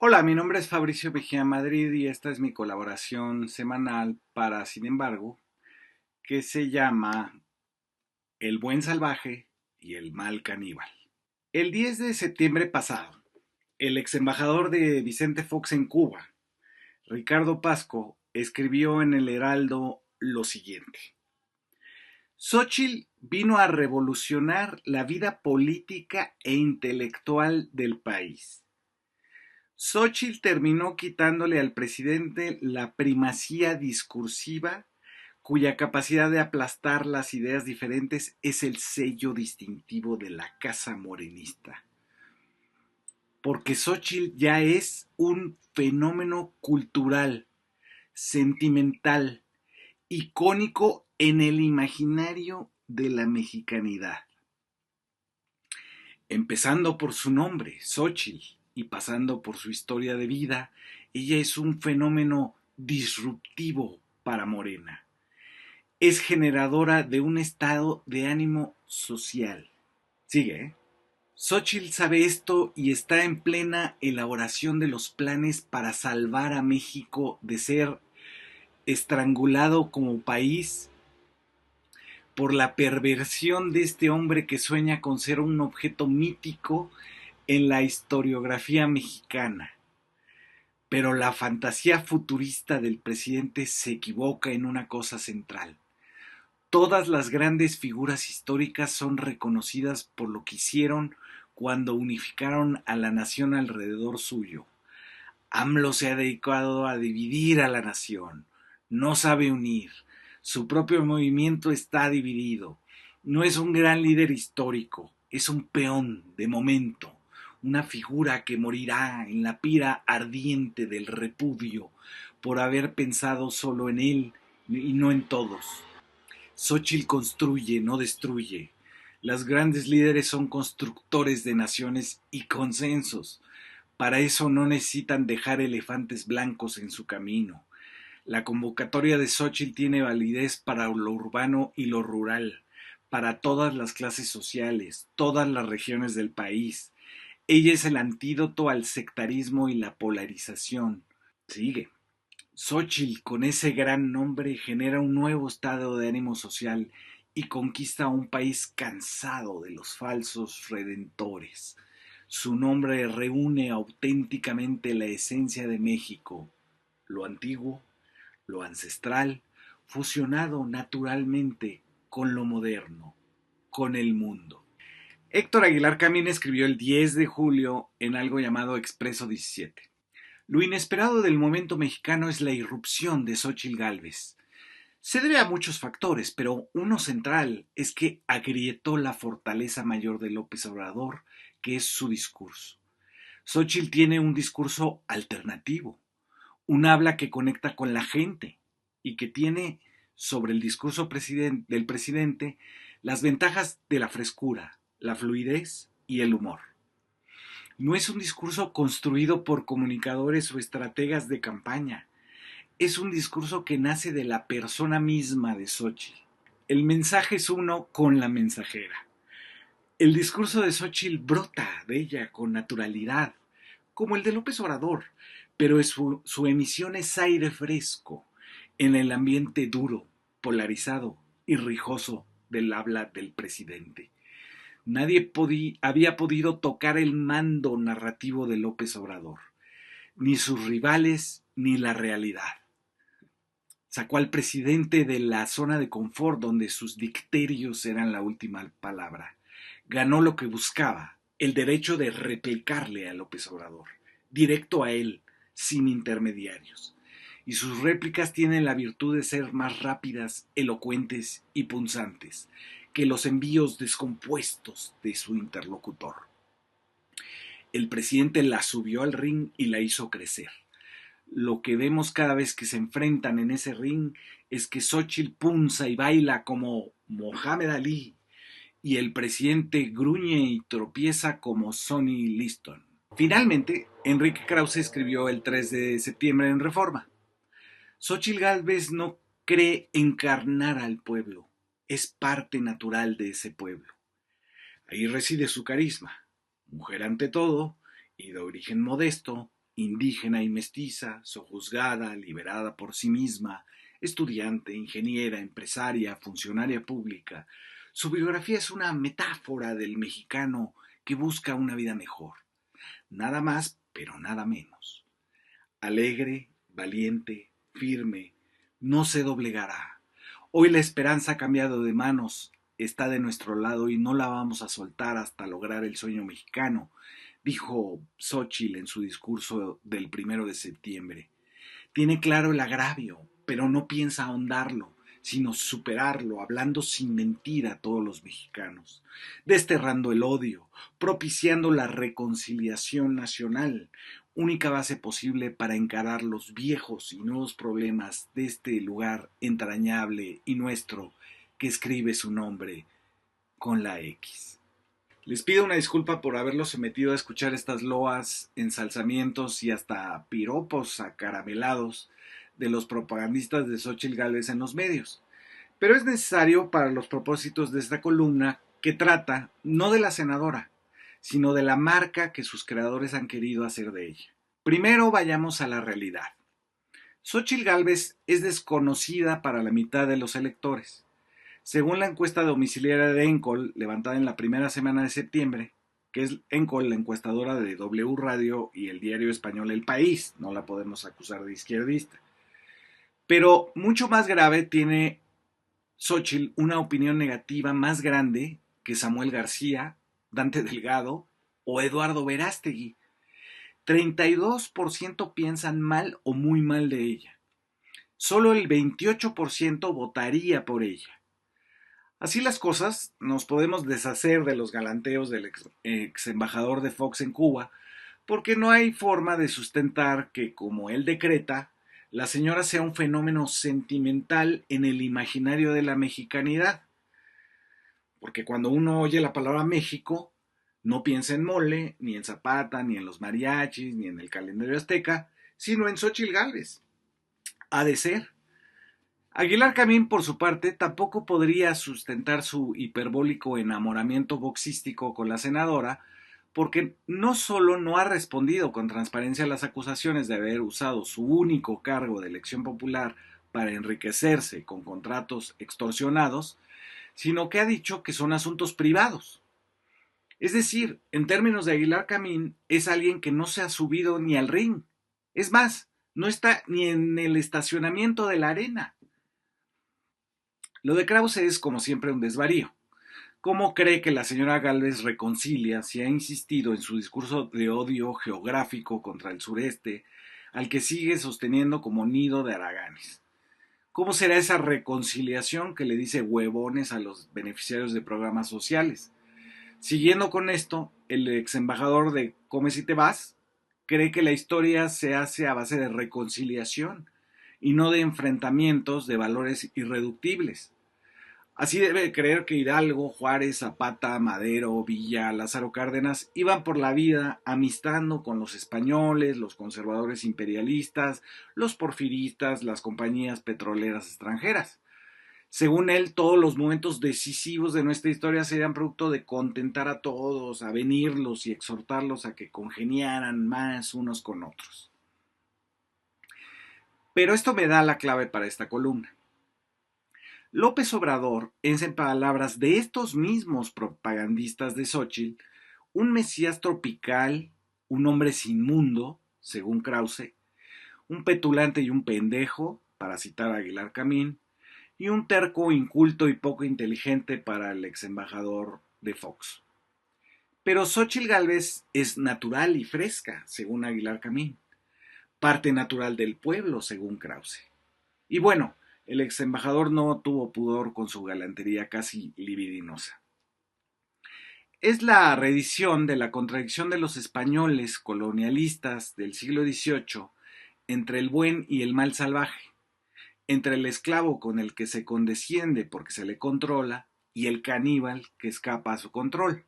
Hola, mi nombre es Fabricio Mejía Madrid y esta es mi colaboración semanal para Sin embargo, que se llama El buen salvaje y el mal caníbal. El 10 de septiembre pasado, el ex embajador de Vicente Fox en Cuba, Ricardo Pasco, escribió en el Heraldo lo siguiente: Xóchitl vino a revolucionar la vida política e intelectual del país. Xóchitl terminó quitándole al presidente la primacía discursiva, cuya capacidad de aplastar las ideas diferentes es el sello distintivo de la casa morenista. Porque Xóchitl ya es un fenómeno cultural, sentimental, icónico en el imaginario de la mexicanidad. Empezando por su nombre, Xóchitl, y pasando por su historia de vida, ella es un fenómeno disruptivo para Morena. Es generadora de un estado de ánimo social. Sigue, ¿eh? Xóchitl sabe esto y está en plena elaboración de los planes para salvar a México de ser estrangulado como país por la perversión de este hombre que sueña con ser un objeto mítico en la historiografía mexicana. Pero la fantasía futurista del presidente se equivoca en una cosa central. Todas las grandes figuras históricas son reconocidas por lo que hicieron cuando unificaron a la nación alrededor suyo. AMLO se ha dedicado a dividir a la nación, no sabe unir. Su propio movimiento está dividido. No es un gran líder histórico, es un peón de momento, una figura que morirá en la pira ardiente del repudio por haber pensado solo en él y no en todos. Xóchitl construye, no destruye. Los grandes líderes son constructores de naciones y consensos. Para eso no necesitan dejar elefantes blancos en su camino. La convocatoria de Xóchitl tiene validez para lo urbano y lo rural, para todas las clases sociales, todas las regiones del país. Ella es el antídoto al sectarismo y la polarización. Sigue. Xóchitl, con ese gran nombre, genera un nuevo estado de ánimo social y conquista a un país cansado de los falsos redentores. Su nombre reúne auténticamente la esencia de México, lo antiguo, lo ancestral, fusionado naturalmente con lo moderno, con el mundo. Héctor Aguilar Camín escribió el 10 de julio en algo llamado Expreso 17. Lo inesperado del momento mexicano es la irrupción de Xóchitl Gálvez. Se debe a muchos factores, pero uno central es que agrietó la fortaleza mayor de López Obrador, que es su discurso. Xóchitl tiene un discurso alternativo, un habla que conecta con la gente y que tiene sobre el discurso del presidente las ventajas de la frescura, la fluidez y el humor. No es un discurso construido por comunicadores o estrategas de campaña. Es un discurso que nace de la persona misma de Xóchitl. El mensaje es uno con la mensajera. El discurso de Xóchitl brota de ella con naturalidad, como el de López Obrador, pero su emisión es aire fresco en el ambiente duro, polarizado y rijoso del habla del presidente. Nadie había podido tocar el mando narrativo de López Obrador, ni sus rivales ni la realidad. Sacó al presidente de la zona de confort donde sus dicterios eran la última palabra. Ganó lo que buscaba, el derecho de replicarle a López Obrador, directo a él, sin intermediarios. Y sus réplicas tienen la virtud de ser más rápidas, elocuentes y punzantes que los envíos descompuestos de su interlocutor. El presidente la subió al ring y la hizo crecer. Lo que vemos cada vez que se enfrentan en ese ring es que Xóchitl punza y baila como Mohamed Ali y el presidente gruñe y tropieza como Sonny Liston. Finalmente, Enrique Krause escribió el 3 de septiembre en Reforma: Xóchitl Gálvez no cree encarnar al pueblo, es parte natural de ese pueblo. Ahí reside su carisma. Mujer ante todo y de origen modesto, indígena y mestiza, sojuzgada, liberada por sí misma, estudiante, ingeniera, empresaria, funcionaria pública. Su biografía es una metáfora del mexicano que busca una vida mejor. Nada más, pero nada menos. Alegre, valiente, firme, no se doblegará. Hoy la esperanza ha cambiado de manos, está de nuestro lado y no la vamos a soltar hasta lograr el sueño mexicano, dijo Xóchitl en su discurso del 1 de septiembre. Tiene claro el agravio, pero no piensa ahondarlo, sino superarlo, hablando sin mentir a todos los mexicanos, desterrando el odio, propiciando la reconciliación nacional, única base posible para encarar los viejos y nuevos problemas de este lugar entrañable y nuestro que escribe su nombre con la X. Les pido una disculpa por haberlos sometido a escuchar estas loas, ensalzamientos y hasta piropos acaramelados de los propagandistas de Xóchitl Gálvez en los medios. Pero es necesario para los propósitos de esta columna que trata no de la senadora, sino de la marca que sus creadores han querido hacer de ella. Primero vayamos a la realidad. Xóchitl Gálvez es desconocida para la mitad de los electores. Según la encuesta domiciliaria de Encol, levantada en la primera semana de septiembre, que es Encol, la encuestadora de W Radio y el diario español El País, no la podemos acusar de izquierdista. Pero mucho más grave tiene Xóchitl una opinión negativa más grande que Samuel García, Dante Delgado o Eduardo Verástegui. 32% piensan mal o muy mal de ella. Solo el 28% votaría por ella. Así las cosas, nos podemos deshacer de los galanteos del ex embajador de Fox en Cuba, porque no hay forma de sustentar que, como él decreta, la señora sea un fenómeno sentimental en el imaginario de la mexicanidad. Porque cuando uno oye la palabra México, no piensa en mole, ni en Zapata, ni en los mariachis, ni en el calendario azteca, sino en Xóchitl Gálvez. Ha de ser. Aguilar Camín, por su parte, tampoco podría sustentar su hiperbólico enamoramiento boxístico con la senadora, porque no solo no ha respondido con transparencia a las acusaciones de haber usado su único cargo de elección popular para enriquecerse con contratos extorsionados, sino que ha dicho que son asuntos privados. Es decir, en términos de Aguilar Camín, es alguien que no se ha subido ni al ring. Es más, no está ni en el estacionamiento de la arena. Lo de Krause es, como siempre, un desvarío. ¿Cómo cree que la señora Gálvez reconcilia si ha insistido en su discurso de odio geográfico contra el sureste, al que sigue sosteniendo como nido de haraganes? ¿Cómo será esa reconciliación que le dice huevones a los beneficiarios de programas sociales? Siguiendo con esto, el ex embajador de Come si te vas cree que la historia se hace a base de reconciliación y no de enfrentamientos de valores irreductibles. Así debe creer que Hidalgo, Juárez, Zapata, Madero, Villa, Lázaro Cárdenas iban por la vida amistando con los españoles, los conservadores imperialistas, los porfiristas, las compañías petroleras extranjeras. Según él, todos los momentos decisivos de nuestra historia serían producto de contentar a todos, avenirlos y exhortarlos a que congeniaran más unos con otros. Pero esto me da la clave para esta columna. López Obrador es, en palabras de estos mismos propagandistas de Xóchitl, un mesías tropical, un hombre sin mundo, según Krause, un petulante y un pendejo, para citar a Aguilar Camín, y un terco, inculto y poco inteligente para el ex embajador de Fox. Pero Xóchitl Gálvez es natural y fresca, según Aguilar Camín, parte natural del pueblo, según Krause. Y bueno, el ex embajador no tuvo pudor con su galantería casi libidinosa. Es la reedición de la contradicción de los españoles colonialistas del siglo XVIII entre el buen y el mal salvaje, entre el esclavo con el que se condesciende porque se le controla y el caníbal que escapa a su control,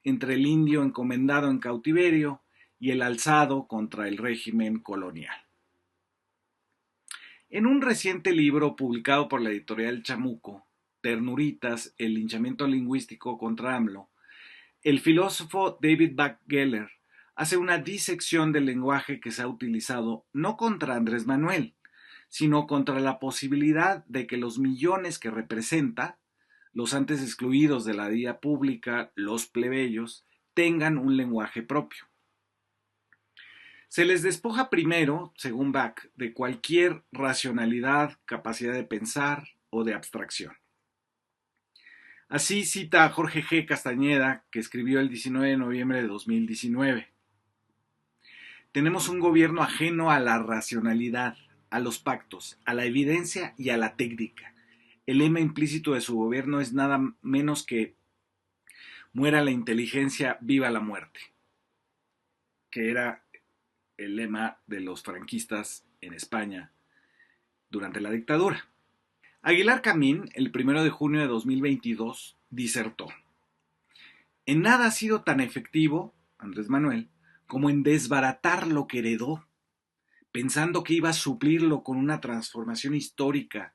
entre el indio encomendado en cautiverio y el alzado contra el régimen colonial. En un reciente libro publicado por la editorial Chamuco, Ternuritas, el linchamiento lingüístico contra AMLO, el filósofo David Buck Geller hace una disección del lenguaje que se ha utilizado no contra Andrés Manuel, sino contra la posibilidad de que los millones que representa, los antes excluidos de la vida pública, los plebeyos, tengan un lenguaje propio. Se les despoja primero, según Bach, de cualquier racionalidad, capacidad de pensar o de abstracción. Así cita a Jorge G. Castañeda, que escribió el 19 de noviembre de 2019. Tenemos un gobierno ajeno a la racionalidad, a los pactos, a la evidencia y a la técnica. El lema implícito de su gobierno es nada menos que muera la inteligencia, viva la muerte, que era el lema de los franquistas en España durante la dictadura. Aguilar Camín, el 1 de junio de 2022, disertó: en nada ha sido tan efectivo, Andrés Manuel, como en desbaratar lo que heredó, pensando que iba a suplirlo con una transformación histórica,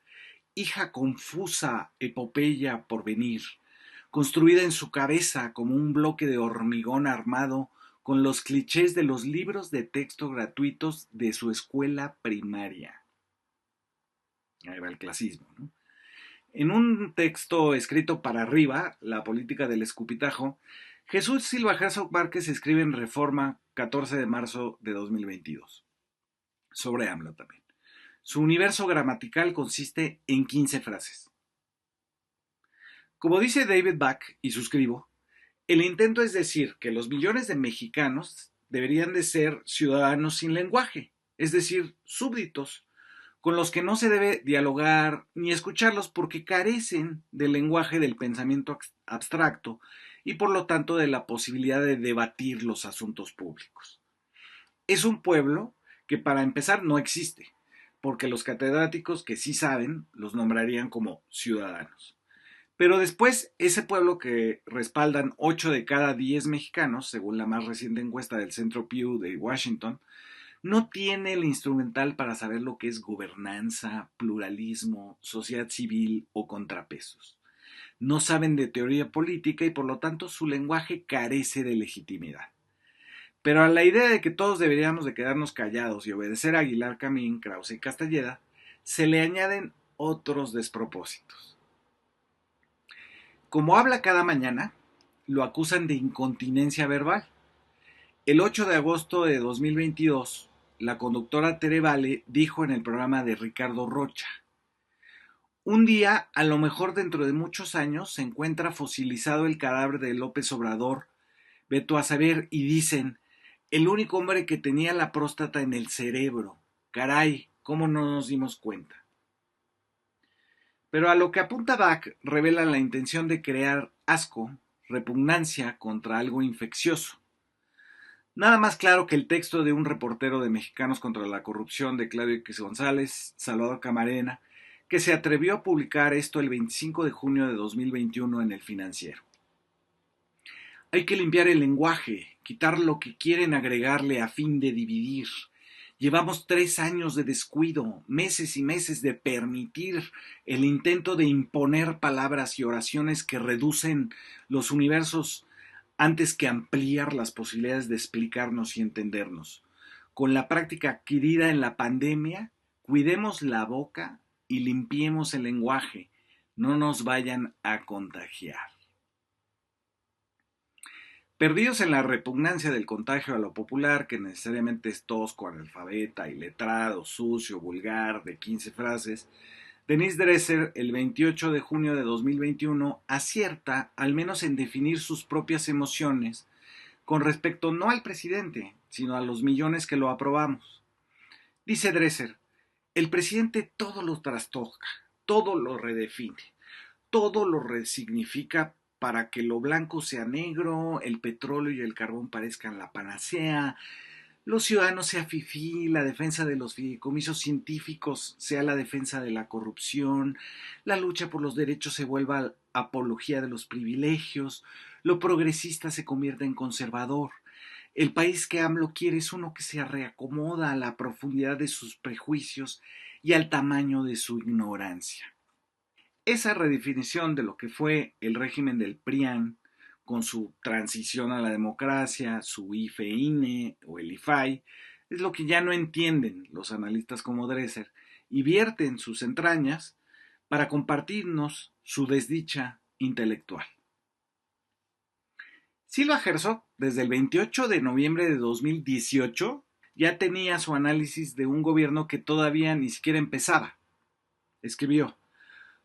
hija confusa epopeya por venir, construida en su cabeza como un bloque de hormigón armado con los clichés de los libros de texto gratuitos de su escuela primaria. Ahí va el clasismo, ¿no? En un texto escrito para arriba, La política del escupitajo, Jesús Silva Herzog Márquez escribe en Reforma 14 de marzo de 2022, sobre AMLO también. Su universo gramatical consiste en 15 frases. Como dice David Bach, y suscribo, el intento es decir que los millones de mexicanos deberían de ser ciudadanos sin lenguaje, es decir, súbditos, con los que no se debe dialogar ni escucharlos porque carecen del lenguaje del pensamiento abstracto y por lo tanto de la posibilidad de debatir los asuntos públicos. Es un pueblo que para empezar no existe, porque los catedráticos que sí saben los nombrarían como ciudadanos. Pero después, ese pueblo que respaldan 8 de cada 10 mexicanos, según la más reciente encuesta del Centro Pew de Washington, no tiene el instrumental para saber lo que es gobernanza, pluralismo, sociedad civil o contrapesos. No saben de teoría política y por lo tanto su lenguaje carece de legitimidad. Pero a la idea de que todos deberíamos de quedarnos callados y obedecer a Aguilar Camín, Krause y Castañeda, se le añaden otros despropósitos. Como habla cada mañana, lo acusan de incontinencia verbal. El 8 de agosto de 2022, la conductora Tere Vale dijo en el programa de Ricardo Rocha: un día, a lo mejor dentro de muchos años, se encuentra fosilizado el cadáver de López Obrador, veto a saber, y dicen, el único hombre que tenía la próstata en el cerebro. Caray, ¿cómo no nos dimos cuenta? Pero a lo que apunta Bach revela la intención de crear asco, repugnancia contra algo infeccioso. Nada más claro que el texto de un reportero de Mexicanos contra la Corrupción de Claudio X González, Salvador Camarena, que se atrevió a publicar esto el 25 de junio de 2021 en El Financiero. Hay que limpiar el lenguaje, quitar lo que quieren agregarle a fin de dividir. Llevamos 3 años de descuido, meses y meses de permitir el intento de imponer palabras y oraciones que reducen los universos antes que ampliar las posibilidades de explicarnos y entendernos. Con la práctica adquirida en la pandemia, cuidemos la boca y limpiemos el lenguaje. No nos vayan a contagiar. Perdidos en la repugnancia del contagio a lo popular, que necesariamente es tosco, analfabeta, iletrado, sucio, vulgar, de 15 frases, Denise Dresser, el 28 de junio de 2021, acierta al menos en definir sus propias emociones con respecto no al presidente, sino a los millones que lo aprobamos. Dice Dresser, el presidente todo lo trastoca, todo lo redefine, todo lo resignifica para que lo blanco sea negro, el petróleo y el carbón parezcan la panacea, los ciudadanos sea fifí, la defensa de los fideicomisos científicos sea la defensa de la corrupción, la lucha por los derechos se vuelva apología de los privilegios, lo progresista se convierta en conservador. El país que AMLO quiere es uno que se reacomoda a la profundidad de sus prejuicios y al tamaño de su ignorancia. Esa redefinición de lo que fue el régimen del PRIAN con su transición a la democracia, su IFE-INE o el IFAI, es lo que ya no entienden los analistas como Dresser y vierten sus entrañas para compartirnos su desdicha intelectual. Silva Herzog, desde el 28 de noviembre de 2018, ya tenía su análisis de un gobierno que todavía ni siquiera empezaba. Escribió: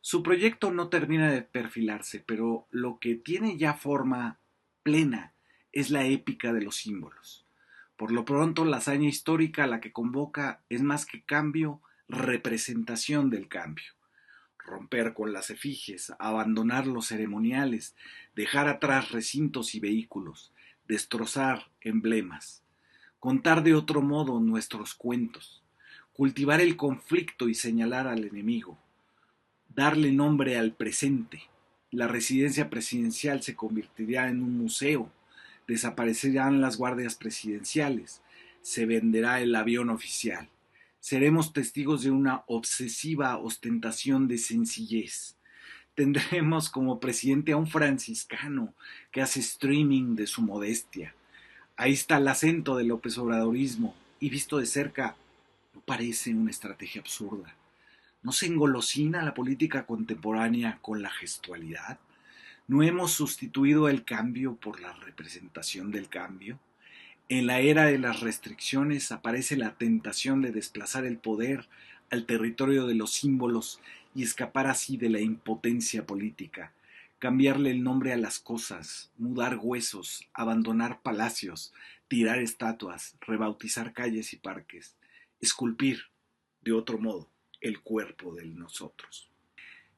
su proyecto no termina de perfilarse, pero lo que tiene ya forma plena es la épica de los símbolos. Por lo pronto, la hazaña histórica a la que convoca es más que cambio, representación del cambio. Romper con las efigies, abandonar los ceremoniales, dejar atrás recintos y vehículos, destrozar emblemas, contar de otro modo nuestros cuentos, cultivar el conflicto y señalar al enemigo, darle nombre al presente. La residencia presidencial se convertirá en un museo, desaparecerán las guardias presidenciales, se venderá el avión oficial. Seremos testigos de una obsesiva ostentación de sencillez. Tendremos como presidente a un franciscano que hace streaming de su modestia. Ahí está el acento del López Obradorismo y visto de cerca no parece una estrategia absurda. ¿No se engolosina la política contemporánea con la gestualidad? ¿No hemos sustituido el cambio por la representación del cambio? En la era de las restricciones aparece la tentación de desplazar el poder al territorio de los símbolos y escapar así de la impotencia política, cambiarle el nombre a las cosas, mudar huesos, abandonar palacios, tirar estatuas, rebautizar calles y parques, esculpir, de otro modo, el cuerpo de nosotros.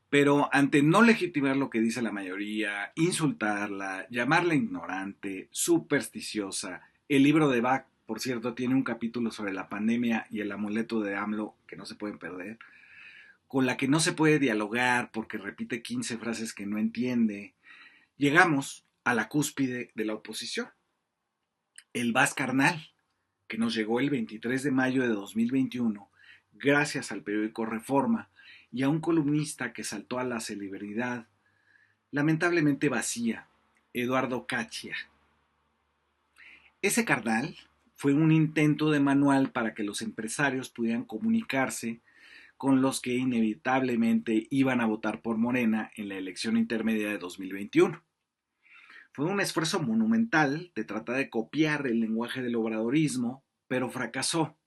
Pero ante no legitimar lo que dice la mayoría, insultarla, llamarla ignorante, supersticiosa, el libro de Bach, por cierto, tiene un capítulo sobre la pandemia y el amuleto de AMLO que no se pueden perder, con la que no se puede dialogar porque repite 15 frases que no entiende, llegamos a la cúspide de la oposición. El Vaz Carnal, que nos llegó el 23 de mayo de 2021, gracias al periódico Reforma y a un columnista que saltó a la celebridad, lamentablemente vacía, Eduardo Cachia. Ese carnal fue un intento de manual para que los empresarios pudieran comunicarse con los que inevitablemente iban a votar por Morena en la elección intermedia de 2021. Fue un esfuerzo monumental de tratar de copiar el lenguaje del obradorismo, pero fracasó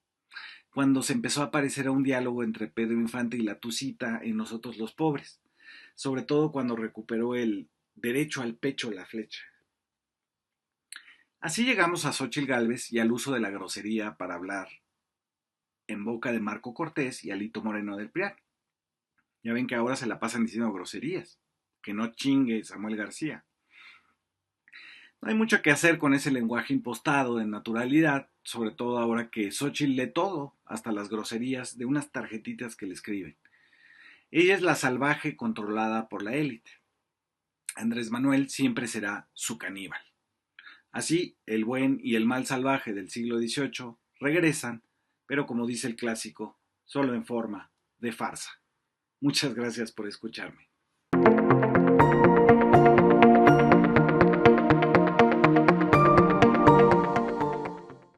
cuando se empezó a aparecer a un diálogo entre Pedro Infante y la Tucita en Nosotros los Pobres, sobre todo cuando recuperó el derecho al pecho la flecha. Así llegamos a Xóchitl Gálvez y al uso de la grosería para hablar en boca de Marco Cortés y Alito Moreno del PRIAN. Ya ven que ahora se la pasan diciendo groserías, que no chingue Samuel García. No hay mucho que hacer con ese lenguaje impostado de naturalidad, sobre todo ahora que Xóchitl lee todo, hasta las groserías de unas tarjetitas que le escriben. Ella es la salvaje controlada por la élite. Andrés Manuel siempre será su caníbal. Así, el buen y el mal salvaje del siglo XVIII regresan, pero como dice el clásico, solo en forma de farsa. Muchas gracias por escucharme.